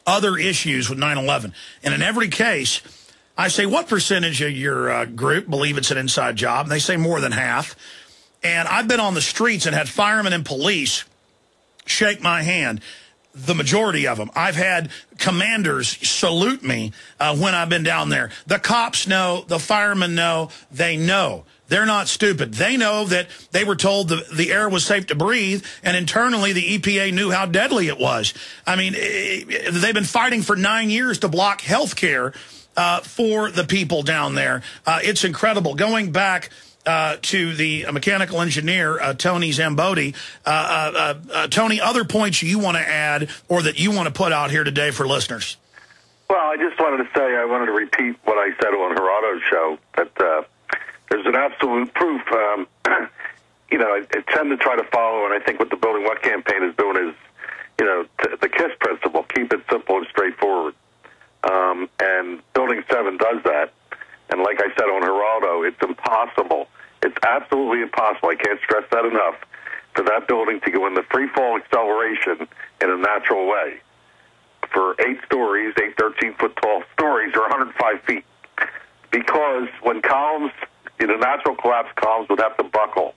other issues with 9/11. And in every case, I say, what percentage of your group believe it's an inside job? And they say more than half. And I've been on the streets and had firemen and police shake my hand. The majority of them. I've had commanders salute me when I've been down there. The cops know. The firemen know. They know. They're not stupid. They know that they were told the air was safe to breathe, and internally the EPA knew how deadly it was. I mean, they've been fighting for 9 years to block health care for the people down there. It's incredible. Going back to the mechanical engineer, Tony Szamboti. Tony, other points you want to add or that you want to put out here today for listeners? Well, I just wanted to say, I wanted to repeat what I said on Gerardo's show, that there's an absolute proof. You know, I tend to try to follow, and I think what the Buildingwhat campaign is doing is, you know, the KISS principle, keep it simple and straightforward. And Building 7 does that. And like I said on Gerardo, it's impossible. It's absolutely impossible. I can't stress that enough, for that building to go in the free fall acceleration in a natural way. For 8 stories, 8 13-foot tall stories, or 105 feet. Because when columns, in a natural collapse, columns would have to buckle.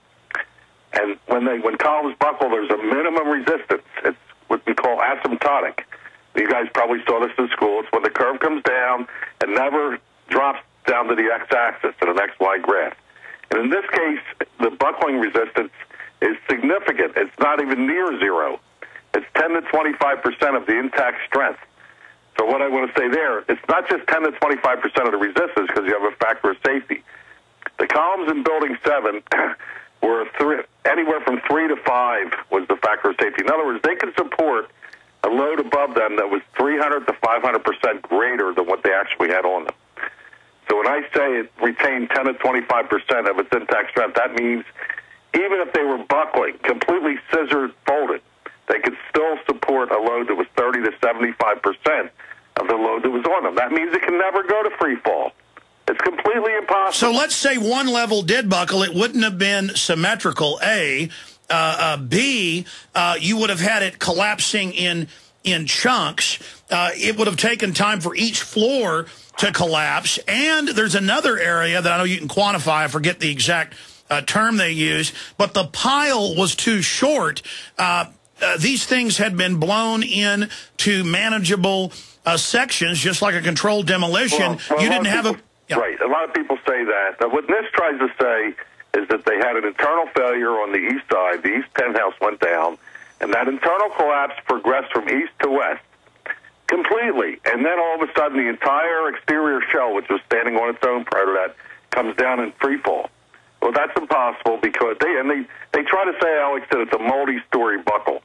And when columns buckle, there's a minimum resistance. It's what we call asymptotic. You guys probably saw this in school. It's when the curve comes down and never drops down to the x-axis in an XY graph. And in this case, the buckling resistance is significant. It's not even near zero. It's 10 to 25% of the intact strength. So what I want to say there, it's not just 10 to 25% of the resistance because you have a factor of safety. The columns in Building 7 were anywhere from 3 to 5 was the factor of safety. In other words, they could support a load above them that was 300 to 500% greater than what they actually had on them. So when I say it retained 10 to 25% of its intact strength, that means even if they were buckling, completely scissor folded, they could still support a load that was 30 to 75% of the load that was on them. That means it can never go to free fall. It's completely impossible. So let's say one level did buckle. It wouldn't have been symmetrical, A. B, you would have had it collapsing in chunks. It would have taken time for each floor to collapse. And there's another area that I know you can quantify. I forget the exact term they use. But the pile was too short. These things had been blown in to manageable sections, just like a controlled demolition. Well, you didn't have a... Yeah. Right. A lot of people say that. What NIST tries to say is that they had an internal failure on the east side. The east penthouse went down, and that internal collapse progressed from east to west completely. And then all of a sudden, the entire exterior shell, which was standing on its own prior to that, comes down in free fall. Well, that's impossible because they try to say, Alex, that it's a multi-story buckle.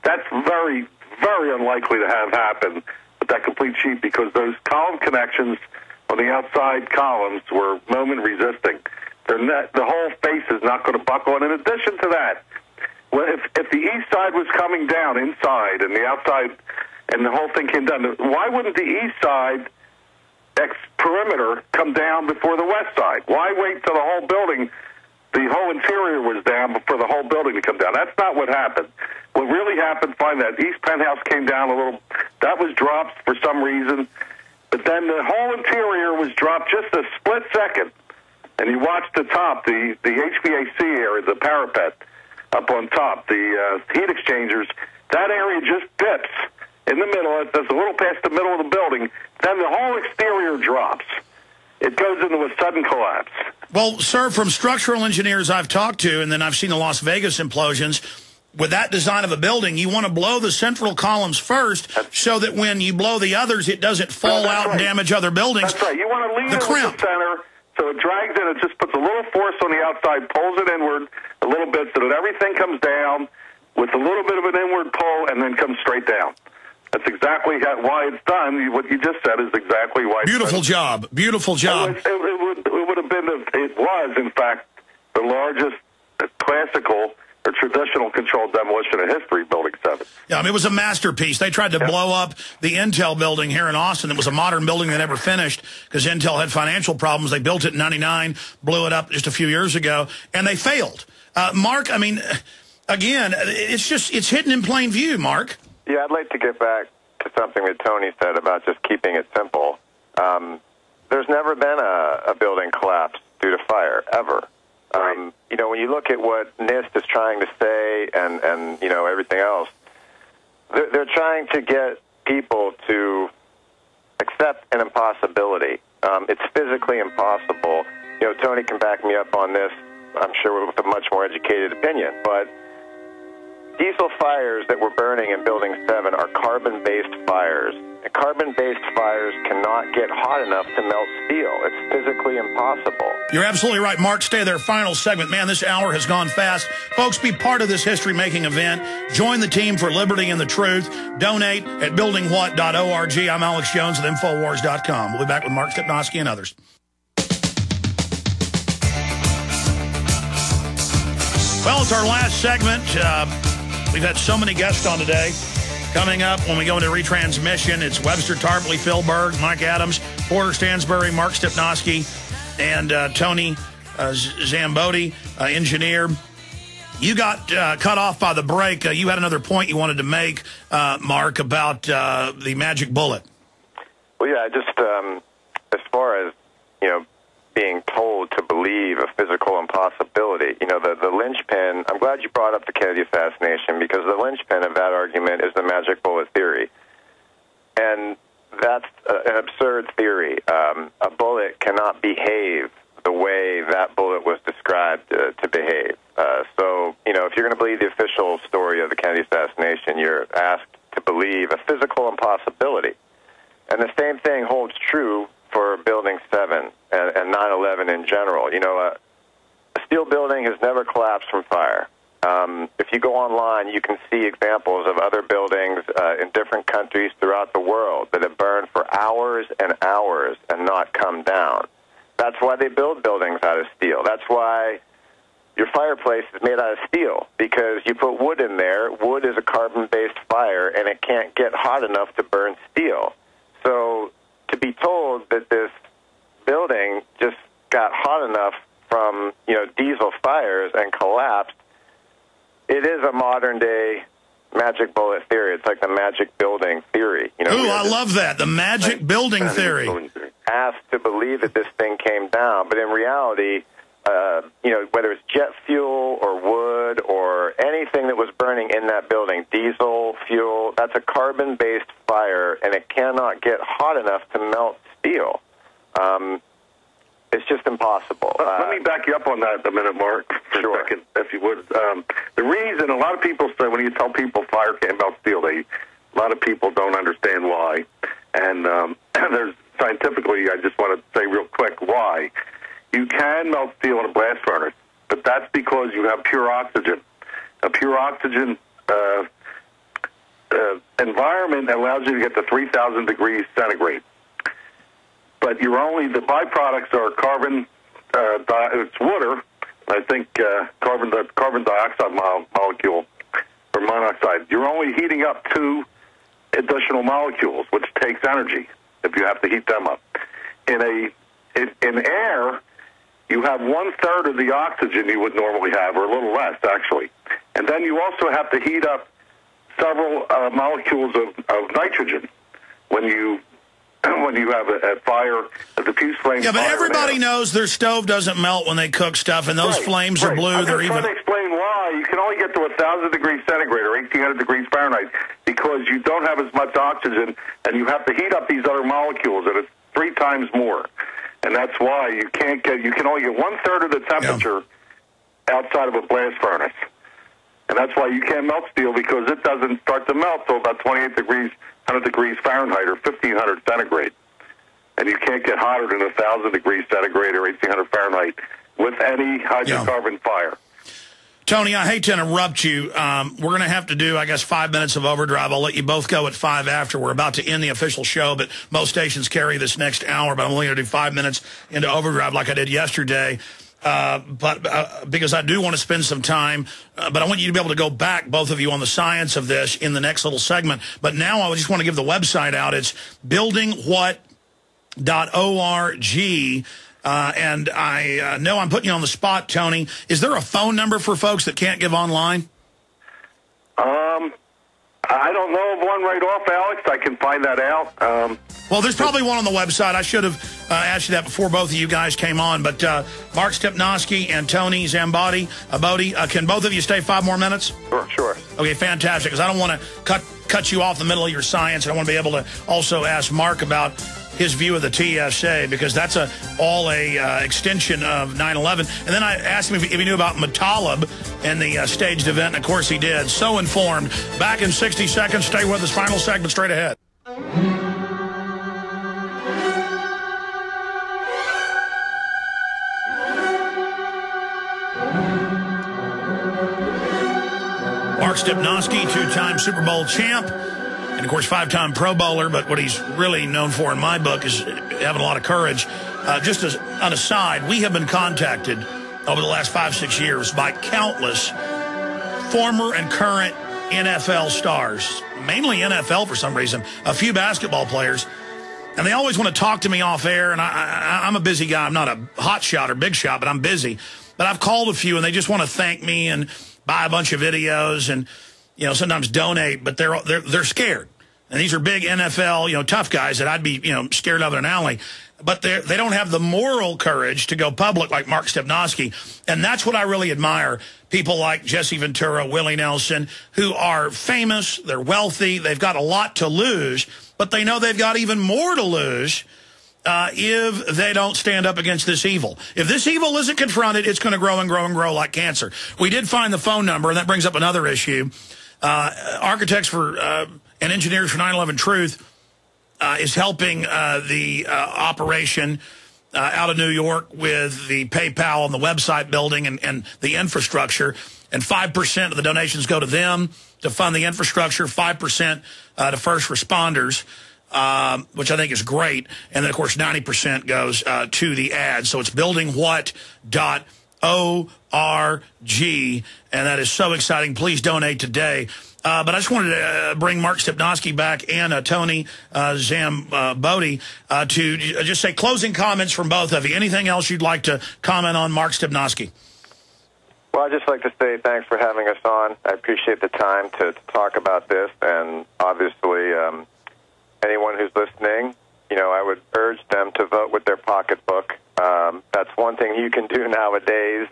That's very, very unlikely to have happened with that complete sheet because those column connections on the outside columns were moment resisting. The whole face is not going to buckle. And in addition to that, well, if the east side was coming down inside and the outside and the whole thing came down, why wouldn't the east side perimeter come down before the west side? Why wait till the whole building, the whole interior was down before the whole building to come down? That's not what happened. What really happened, that east penthouse came down a little. That was dropped for some reason. But then the whole interior was dropped just a split second. And you watch the top, the HVAC area, the parapet up on top, the heat exchangers, that area just dips in the middle. It's a little past the middle of the building. Then the whole exterior drops. It goes into a sudden collapse. Well, sir, from structural engineers I've talked to, and then I've seen the Las Vegas implosions, with that design of a building, you want to blow the central columns first so that when you blow the others, it doesn't fall out and damage other buildings. That's right. You want to leave it with the center so it drags in. It just puts a little force on the outside, pulls it inward a little bit so that everything comes down with a little bit of an inward pull and then comes straight down. That's exactly why it's done. What you just said is exactly why. Beautiful job. Beautiful job. It would have been, it was, in fact, the largest classical or traditional controlled demolition in history, Building 7. Yeah, I mean, it was a masterpiece. They tried to blow up the Intel building here in Austin. It was a modern building they never finished because Intel had financial problems. They built it in '99, blew it up just a few years ago, and they failed. Mark, I mean, again, it's hidden in plain view, Mark. Yeah, I'd like to get back to something that Tony said about just keeping it simple. There's never been a building collapse due to fire, ever. Right. You know, when you look at what NIST is trying to say and you know, everything else, they're trying to get people to accept an impossibility. It's physically impossible. You know, Tony can back me up on this, I'm sure, with a much more educated opinion, but diesel fires that were burning in Building 7 are carbon-based fires. And carbon-based fires cannot get hot enough to melt steel. It's physically impossible. You're absolutely right, Mark. Stay there. Final segment. Man, this hour has gone fast. Folks, be part of this history-making event. Join the team for liberty and the truth. Donate at buildingwhat.org. I'm Alex Jones at Infowars.com. We'll be back with Mark Stepnoski and others. Well, it's our last segment. We've had so many guests on today. Coming up when we go into retransmission, it's Webster Tarpley, Phil Berg, Mike Adams, Porter Stansberry, Mark Stepnoski, and Tony Szamboti, engineer. You got cut off by the break. You had another point you wanted to make, Mark, about the magic bullet. Well, yeah, just as far as, you know, being told to believe a physical impossibility. You know, the linchpin, I'm glad you brought up the Kennedy assassination, because the linchpin of that argument is the magic bullet theory. And that's an absurd theory. A bullet cannot behave the way that bullet was described to behave. So, you know, if you're going to believe the official story of the Kennedy assassination, you're asked to believe a physical impossibility. And the same thing holds true for Building 7 and 9/11 in general. You know, a steel building has never collapsed from fire. If you go online, you can see examples of other buildings in different countries throughout the world that have burned for hours and hours and not come down. That's why they build buildings out of steel. That's why your fireplace is made out of steel, because you put wood in there. Wood is a carbon-based fire, and it can't get hot enough to burn steel. So to be told that this building just got hot enough from, you know, diesel fires and collapsed, it is a modern-day magic bullet theory. It's like the magic building theory. You know, ooh, I love that, the magic building theory. Asked to believe that this thing came down, but in reality, you know, whether it's jet fuel or wood or anything that was burning in that building, diesel, fuel, that's a carbon-based fire, and it cannot get hot enough to melt steel. It's just impossible. Let me back you up on that a minute, Mark, for a second, if you would. The reason, a lot of people say, when you tell people fire can't melt steel, a lot of people don't understand why. And there's scientifically, I just want to say real quick why. You can melt steel in a blast furnace, but that's because you have pure oxygen. A pure oxygen environment allows you to get to 3,000 degrees centigrade. But you're only, the byproducts are carbon, it's water, I think carbon dioxide molecule, or monoxide. You're only heating up 2 additional molecules, which takes energy if you have to heat them up. In air, you have 1/3 of the oxygen you would normally have, or a little less, actually. And then you also have to heat up several molecules of nitrogen when you have a fire, a diffuse flame. Yeah, but fire everybody knows their stove doesn't melt when they cook stuff, and those flames are blue. I'm They're just trying to explain why you can only get to 1,000 degrees centigrade or 1,800 degrees Fahrenheit, because you don't have as much oxygen, and you have to heat up these other molecules, and it's 3 times more. And that's why you can only get 1/3 of the temperature outside of a blast furnace. And that's why you can't melt steel, because it doesn't start to melt till about 28 degrees, 100 degrees Fahrenheit, or 1,500 centigrade. And you can't get hotter than 1,000 degrees centigrade or 1,800 Fahrenheit with any hydrocarbon fire. Tony, I hate to interrupt you. We're going to have to do, I guess, 5 minutes of overdrive. I'll let you both go at 5 after. We're about to end the official show, but most stations carry this next hour. But I'm only going to do 5 minutes into overdrive like I did yesterday. Because I do want to spend some time, but I want you to be able to go back, both of you, on the science of this in the next little segment. But now I just want to give the website out. It's buildingwhat.org. And I know I'm putting you on the spot, Tony. Is there a phone number for folks that can't give online? I don't know of one right off, Alex. I can find that out. Well, there's probably one on the website. I should have asked you that before both of you guys came on. But Mark Stepnoski and Tony Szamboti, can both of you stay 5 more minutes? Sure. Okay, fantastic, because I don't want to cut you off the middle of your science, and I want to be able to also ask Mark about his view of the TSA, because that's all a extension of 9/11. And then I asked him if he knew about Matalib and the staged event, and of course he did. So informed. Back in 60 seconds. Stay with us. Final segment straight ahead. Mark Stepnoski, 2-time Super Bowl champ. And, of course, 5-time Pro Bowler, but what he's really known for in my book is having a lot of courage. Just as an aside, we have been contacted over the last 5-6 years by countless former and current NFL stars, mainly NFL for some reason, a few basketball players, and they always want to talk to me off air, and I'm a busy guy. I'm not a hot shot or big shot, but I'm busy. But I've called a few, and they just want to thank me and buy a bunch of videos and, you know, sometimes donate, but they're scared. And these are big NFL, you know, tough guys that I'd be, you know, scared of in an alley. But they don't have the moral courage to go public like Mark Stepnoski. And that's what I really admire. People like Jesse Ventura, Willie Nelson, who are famous, they're wealthy, they've got a lot to lose, but they know they've got even more to lose if they don't stand up against this evil. If this evil isn't confronted, it's going to grow and grow and grow like cancer. We did find the phone number, and that brings up another issue. Architects for and Engineers for 9/11 Truth is helping the operation out of New York with the PayPal and the website building and the infrastructure. And 5% of the donations go to them to fund the infrastructure, 5% to first responders, which I think is great. And then, of course, 90% goes to the ads. So it's buildingwhat.org, and that is so exciting. Please donate today. But I just wanted to bring Mark Stepnoski back and Tony Szamboti to just say closing comments from both of you. Anything else you'd like to comment on, Mark Stepnoski? Well, I'd just like to say thanks for having us on. I appreciate the time to talk about this, and obviously anyone who's listening, you know, I would urge them to vote with their pocketbook. That's one thing you can do nowadays.